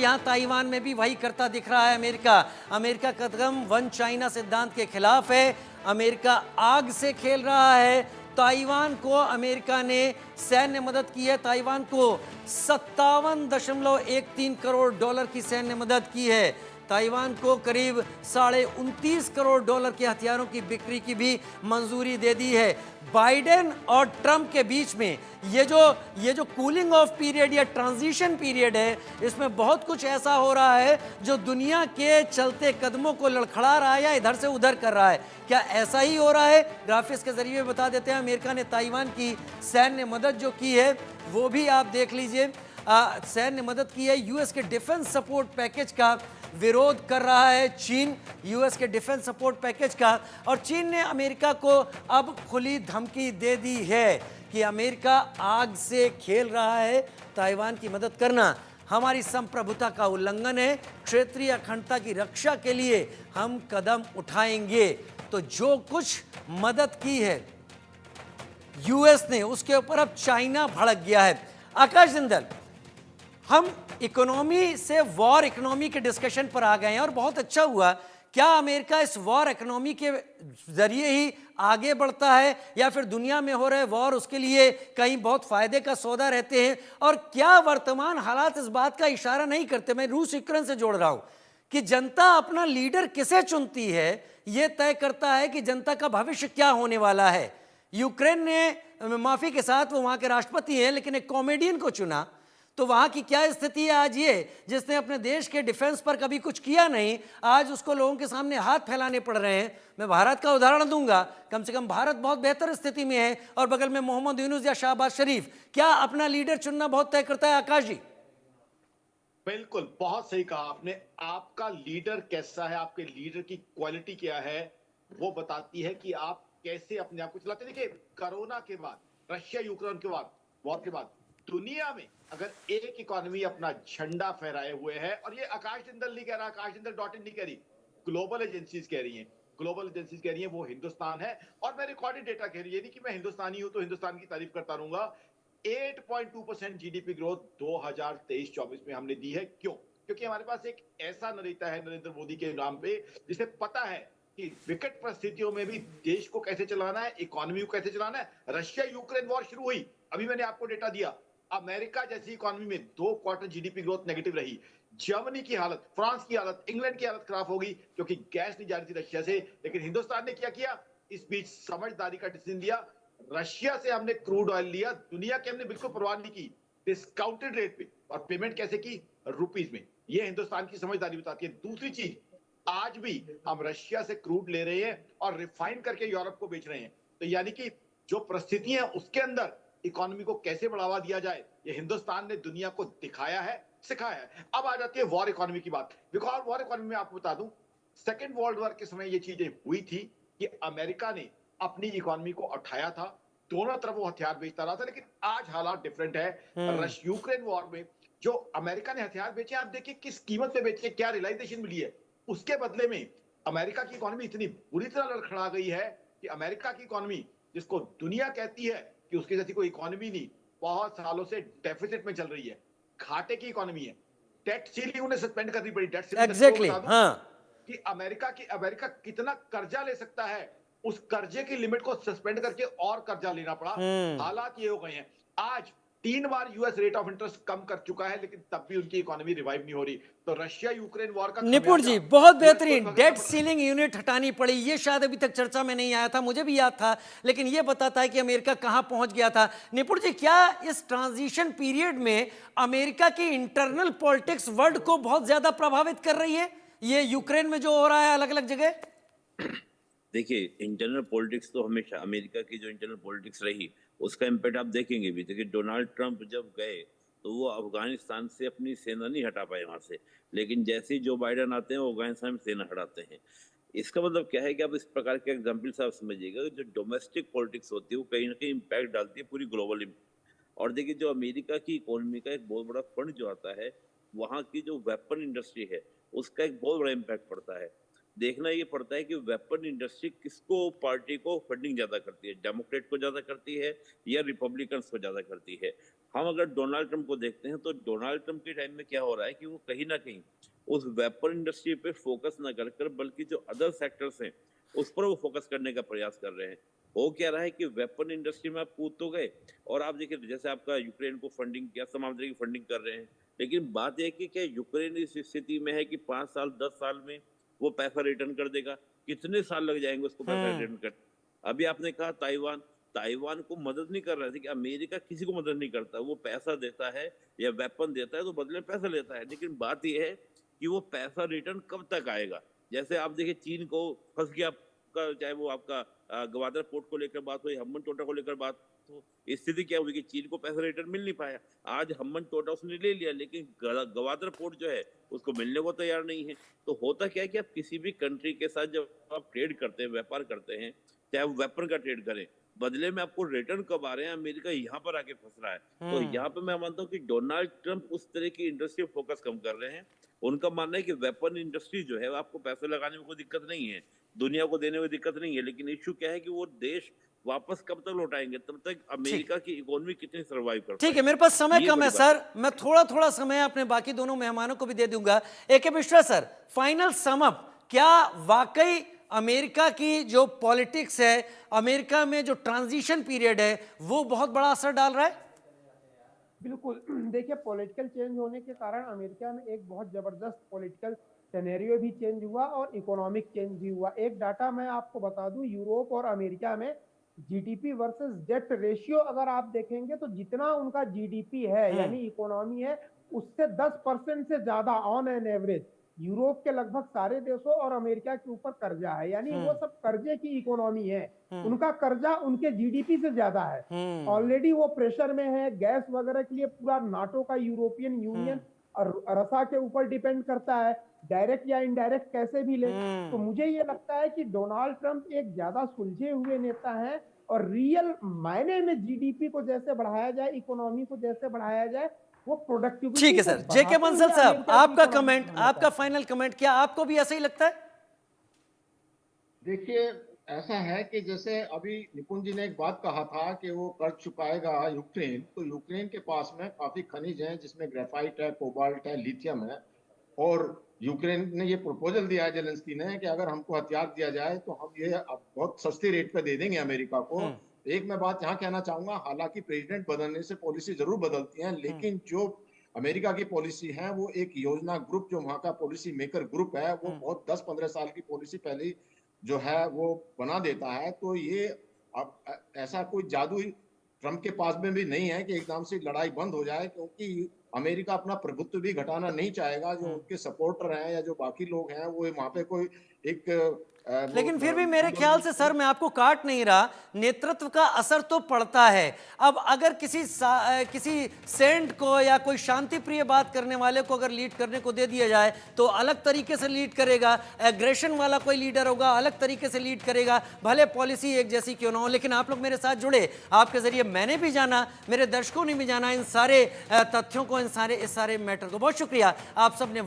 यहाँ ताइवान में भी वही करता दिख रहा है अमेरिका। अमेरिका का कदम वन चाइना सिद्धांत के खिलाफ है। अमेरिका आग से खेल रहा है। ताइवान को अमेरिका ने सैन्य मदद की है। ताइवान को 57.13 करोड़ डॉलर की सैन्य मदद की है। ताइवान को करीब $29.5 करोड़ के हथियारों की बिक्री की भी मंजूरी दे दी है। बाइडेन और ट्रंप के बीच में ये जो कूलिंग ऑफ पीरियड या ट्रांजिशन पीरियड है, इसमें बहुत कुछ ऐसा हो रहा है जो दुनिया के चलते कदमों को लड़खड़ा रहा है या इधर से उधर कर रहा है। क्या ऐसा ही हो रहा है? ग्राफिक्स के जरिए बता देते हैं। अमेरिका ने ताइवान की सैन्य मदद जो की है वो भी आप देख लीजिए। सैन्य मदद की है। यूएस के डिफेंस सपोर्ट पैकेज का विरोध कर रहा है चीन, यूएस के डिफेंस सपोर्ट पैकेज का। और चीन ने अमेरिका को अब खुली धमकी दे दी है कि अमेरिका आग से खेल रहा है, ताइवान की मदद करना हमारी संप्रभुता का उल्लंघन है, क्षेत्रीय अखंडता की रक्षा के लिए हम कदम उठाएंगे। तो जो कुछ मदद की है यूएस ने, उसके ऊपर अब चाइना भड़क गया है। आकाश जिंदल, हम इकोनॉमी से वॉर इकोनॉमी के डिस्कशन पर आ गए हैं और बहुत अच्छा हुआ। क्या अमेरिका इस वॉर इकोनॉमी के जरिए ही आगे बढ़ता है या फिर दुनिया में हो रहे वॉर उसके लिए कहीं बहुत फायदे का सौदा रहते हैं? और क्या वर्तमान हालात इस बात का इशारा नहीं करते, मैं रूस यूक्रेन से जोड़ रहा हूं, कि जनता अपना लीडर किसे चुनती है यह तय करता है कि जनता का भविष्य क्या होने वाला है। यूक्रेन ने, माफी के साथ वो वहां के राष्ट्रपति हैं, लेकिन एक कॉमेडियन को चुना, तो वहां की क्या स्थिति है आज? ये जिसने अपने देश के डिफेंस पर कभी कुछ किया नहीं, आज उसको लोगों के सामने हाथ फैलाने पड़ रहे हैं। मैं भारत का उदाहरण दूंगा, कम से कम भारत बहुत बेहतर स्थिति में है और बगल में मोहम्मद यूनुस या शाहबाज शरीफ। क्या अपना लीडर चुनना बहुत तय करता है आकाश जी? बिल्कुल, बहुत सही कहा आपने। आपका लीडर कैसा है, आपके लीडर की क्वालिटी क्या है, वो बताती है कि आप कैसे अपने आप को चलाते हैं। देखिए, कोरोना के बाद, रशिया यूक्रेन के बाद, वॉर के बाद दुनिया में अगर एक इकोनॉमी अपना झंडा फहराए हुए है, और ये आकाश जिंदल नहीं कह रहा, आकाश जिंदल डॉट इन नहीं कह रही, ग्लोबल एजेंसीज कह रही हैं, ग्लोबल एजेंसीज कह रही हैं, वो हिंदुस्तान है। और मैं रिकॉर्डेड डेटा कह रही है, नहीं कि मैं हिंदुस्तानी हूं तो हिंदुस्तान की तारीफ करता रहूंगा। 8.2% जीडीपी ग्रोथ 2023-24 में हमने दी है। क्यों? क्योंकि हमारे पास एक ऐसा नेता है नरेंद्र मोदी के नाम पे, जिसे पता है कि विकट परिस्थितियों में भी देश को कैसे चलाना है, इकोनॉमी को कैसे चलाना है। रशिया यूक्रेन वॉर शुरू हुई, अभी मैंने आपको डेटा दिया, अमेरिका जैसी इकोनॉमी में 2 क्वार्टर जीडीपी ग्रोथ नेगेटिव रही। जर्मनी की हालत, फ्रांस की हालत, इंग्लैंड की हालत खराब होगी क्योंकि गैस नहीं जा रही थी रशिया से। लेकिन हिंदुस्तान ने क्या किया? इस बीच समझदारी का डिसीजन लिया। रशिया से हमने क्रूड ऑयल लिया, दुनिया के हमने बिल्कुल परवाह नहीं की, डिस्काउंटेड रेट पे, और पेमेंट कैसे की? रुपीज में। ये हिंदुस्तान की समझदारी बताती है। दूसरी चीज, आज भी हम रशिया से क्रूड ले रहे हैं और रिफाइन करके यूरोप को बेच रहे हैं। तो यानी कि जो परिस्थितियां उसके अंदर इकोनॉमी को कैसे बढ़ावा दिया जाए, ये हिंदुस्तान ने दुनिया को दिखाया है, सिखाया है। अब आ जाती है वॉर इकोनॉमी की बात। बिकॉज वॉर इकोनॉमी में आपको बता दूं, सेकेंड वर्ल्ड वॉर के समय ये चीजें हुई थी कि अमेरिका ने अपनी इकोनॉमी को उठाया था, दोनों तरफ वो हथियार बेचता रहा था। लेकिन आज हालात डिफरेंट है। रश यूक्रेन वॉर में जो अमेरिका ने हथियार बेचे, आप देखिए किस कीमत पे बेचे, क्या रियलाइजेशन मिली है। उसके बदले में अमेरिका की इकोनॉमी इतनी बुरी तरह लड़खड़ा गई है कि अमेरिका की इकोनॉमी, जिसको दुनिया कहती है कि उसकी जैसी कोई इकोनॉमी नहीं, बहुत सालों से डेफिसिट में चल रही है, घाटे की इकोनॉमी है। डेट सीलिंग उन्हें सस्पेंड करनी पड़ी। डेट सीलिंग एग्जैक्टली, बता दूं हाँ। कि अमेरिका कितना कर्जा ले सकता है, उस कर्जे की लिमिट को सस्पेंड करके और कर्जा लेना पड़ा। हालात ये हो गए हैं। आज 3 बार यूएस रेट ऑफ इंटरेस्ट कम कर चुका है, लेकिन तब भी उनकी इकोनॉमी रिवाइव नहीं हो रही। तो रशिया यूक्रेन वॉर का निपुण खमियाजा जी, बहुत यूएस को बेहतरीन। भुगतना डेट पड़ रहा है। सीलिंग यूनिट हटानी पड़ी, ये शायद अभी तक चर्चा में नहीं आया था, मुझे भी याद था, लेकिन ये बताता है कि अमेरिका कहां पहुंच गया था। निपुण जी, क्या इस ट्रांजिशन पीरियड में अमेरिका की इंटरनल पॉलिटिक्स वर्ल्ड को बहुत ज्यादा प्रभावित कर रही है, ये यूक्रेन में जो हो रहा है अलग अलग जगह? देखिए, इंटरनल पॉलिटिक्स तो हमेशा अमेरिका की जो इंटरनल पॉलिटिक्स रही उसका इम्पैक्ट आप देखेंगे भी। देखिए, डोनाल्ड ट्रंप जब गए तो वो अफगानिस्तान से अपनी सेना नहीं हटा पाए वहां से, लेकिन जैसे ही जो बाइडन आते हैं वो अफगानिस्तान में सेना हटाते हैं। इसका मतलब क्या है कि आप इस प्रकार के एग्जाम्पल से आप समझिएगा जो डोमेस्टिक पॉलिटिक्स होती है वो कहीं ना कहीं इम्पैक्ट डालती है पूरी ग्लोबल। और देखिए, जो अमेरिका की इकोनॉमी का एक बहुत बड़ा फंड जो आता है, वहाँ की जो वेपन इंडस्ट्री है उसका एक बहुत बड़ा इम्पैक्ट पड़ता है। देखना ये पड़ता है कि वेपन इंडस्ट्री किसको पार्टी को फंडिंग ज्यादा करती है, डेमोक्रेट को ज्यादा करती है या रिपब्लिकन्स को ज्यादा करती है। हम अगर डोनाल्ड ट्रंप को देखते हैं तो डोनाल्ड ट्रंप के टाइम में क्या हो रहा है कि वो कहीं ना कहीं उस वेपन इंडस्ट्री पे फोकस ना कर बल्कि जो अदर सेक्टर्स हैं उस पर वो फोकस करने का प्रयास कर रहे हैं। हो क्या रहा है कि वेपन इंडस्ट्री में आप कूद तो गए और आप देखिए जैसे आपका यूक्रेन को फंडिंग किया, समाधान की फंडिंग कर रहे हैं, लेकिन बात यह है कि क्या यूक्रेन इस स्थिति में है कि 5 साल 10 साल में वो पैसा रिटर्न कर देगा? कितने साल लग जाएंगे उसको पैसा रिटर्न कर? अभी आपने कहा ताइवान, ताइवान को मदद नहीं कर रहा था कि अमेरिका किसी को मदद नहीं करता, वो पैसा देता है या वेपन देता है तो बदले में पैसा लेता है, लेकिन बात यह है कि वो पैसा रिटर्न कब तक आएगा? जैसे आप देखिए चीन को फंस गया आपका, चाहे वो आपका गवादर पोर्ट को लेकर बात हो या हम्बन टोटा को लेकर बात हो, स्थिति क्या हुई कि चीन को पैसा रिटर्न मिल नहीं पाया। आज हम्बन टोटा उसने ले लिया लेकिन गवादर पोर्ट जो है उसको मिलने को तैयार नहीं है। तो होता क्या है कि आप किसी भी कंट्री के साथ जब आप ट्रेड करते हैं, व्यापार करते हैं, चाहे वो वेपन का ट्रेड करें, बदले में आपको रिटर्न कब आ रहे हैं? अमेरिका यहाँ पर आके फंस रहा है। तो यहाँ पे मैं मानता हूँ कि डोनाल्ड ट्रंप उस तरह की इंडस्ट्री फोकस कम कर रहे हैं। उनका मानना है कि वेपन इंडस्ट्री जो है आपको पैसे लगाने में कोई दिक्कत नहीं है, दुनिया को देने में दिक्कत नहीं है, लेकिन इश्यू क्या है कि वो देश वापस कब तक लौटाएंगे, तब तक अमेरिका की इकोनॉमी कितनी सर्वाइव कर ठीक है, मेरे पास समय कम है सर, मैं थोड़ा थोड़ा समय अपने बाकी दोनों मेहमानों को भी दे दूंगा। AK Mishra sir, final sum up, क्या वाकई अमेरिका की जो पॉलिटिक्स है, अमेरिका में जो ट्रांजिशन पीरियड है, वो बहुत बड़ा असर डाल रहा है? बिल्कुल। देखिए, पॉलिटिकल चेंज होने के कारण अमेरिका में एक बहुत जबरदस्त पॉलिटिकल सिनेरियो भी चेंज हुआ और इकोनॉमिक चेंज भी हुआ। एक डाटा मैं आपको बता दूं, यूरोप और अमेरिका में जीडीपी वर्सेस डेट रेशियो अगर आप देखेंगे तो जितना उनका जीडीपी है यानी इकोनॉमी है, उससे 10% से ज्यादा ऑन एन एवरेज यूरोप के लगभग सारे देशों और अमेरिका के ऊपर कर्जा है, यानी वो सब कर्जे की इकोनॉमी है। उनका कर्जा उनके जीडीपी से ज्यादा है। ऑलरेडी वो प्रेशर में है। गैस वगैरह के लिए पूरा नाटो का यूरोपियन यूनियन और रसा के ऊपर डिपेंड करता है, डायरेक्ट या इनडायरेक्ट कैसे भी ले। तो मुझे ये लगता है कि डोनाल्ड ट्रंप एक ज्यादा सुलझे हुए नेता हैं और रियल मायने में जीडीपी को जैसे बढ़ाया जाए, इकोनॉमी को जैसे बढ़ाया जाए, वो प्रोडक्टिविटी। ठीक है सर, JK बंसल साहब, आपका कमेंट, आपका फाइनल कमेंट, क्या आपको भी ऐसा ही लगता है? देखिए, ऐसा है कि जैसे अभी निपुण जी ने एक बात कहा था कि वो कर्ज चुकाएगा यूक्रेन, तो यूक्रेन के पास में काफी खनिज हैं जिसमें ग्रेफाइट है, कोबाल्ट है, लिथियम है, और यूक्रेन ने ये प्रपोजल दिया है जेलेंस्की ने कि अगर हमको हथियार दिया जाए तो हम ये बहुत सस्ते रेट पे दे देंगे अमेरिका को। एक मैं बात यहाँ कहना चाहूंगा, हालांकि प्रेसिडेंट बदलने से पॉलिसी जरूर बदलती है, लेकिन जो अमेरिका की पॉलिसी है वो एक योजना ग्रुप, जो वहाँ का पॉलिसी मेकर ग्रुप है, वो बहुत 10-15 साल की पॉलिसी पहले जो है वो बना देता है। तो ये अब ऐसा कोई जादू ट्रंप के पास में भी नहीं है कि एकदम से लड़ाई बंद हो जाए, क्योंकि अमेरिका अपना प्रभुत्व भी घटाना नहीं चाहेगा। जो उनके सपोर्टर हैं या जो बाकी लोग हैं वो वहां पे कोई एक लेकिन फिर भी मेरे ख्याल से सर, मैं आपको काट नहीं रहा, नेतृत्व का असर तो पड़ता है। अब अगर किसी सेंट को या कोई शांति प्रिय बात करने वाले को अगर लीड करने को दे दिया जाए तो अलग तरीके से लीड करेगा, एग्रेशन वाला कोई लीडर होगा अलग तरीके से लीड करेगा, भले पॉलिसी एक जैसी क्यों ना हो। लेकिन आप लोग मेरे साथ जुड़े, आपके जरिए मैंने भी जाना, मेरे दर्शकों ने भी जाना इन सारे तथ्यों को, इस सारे मैटर को। बहुत शुक्रिया आप सब ने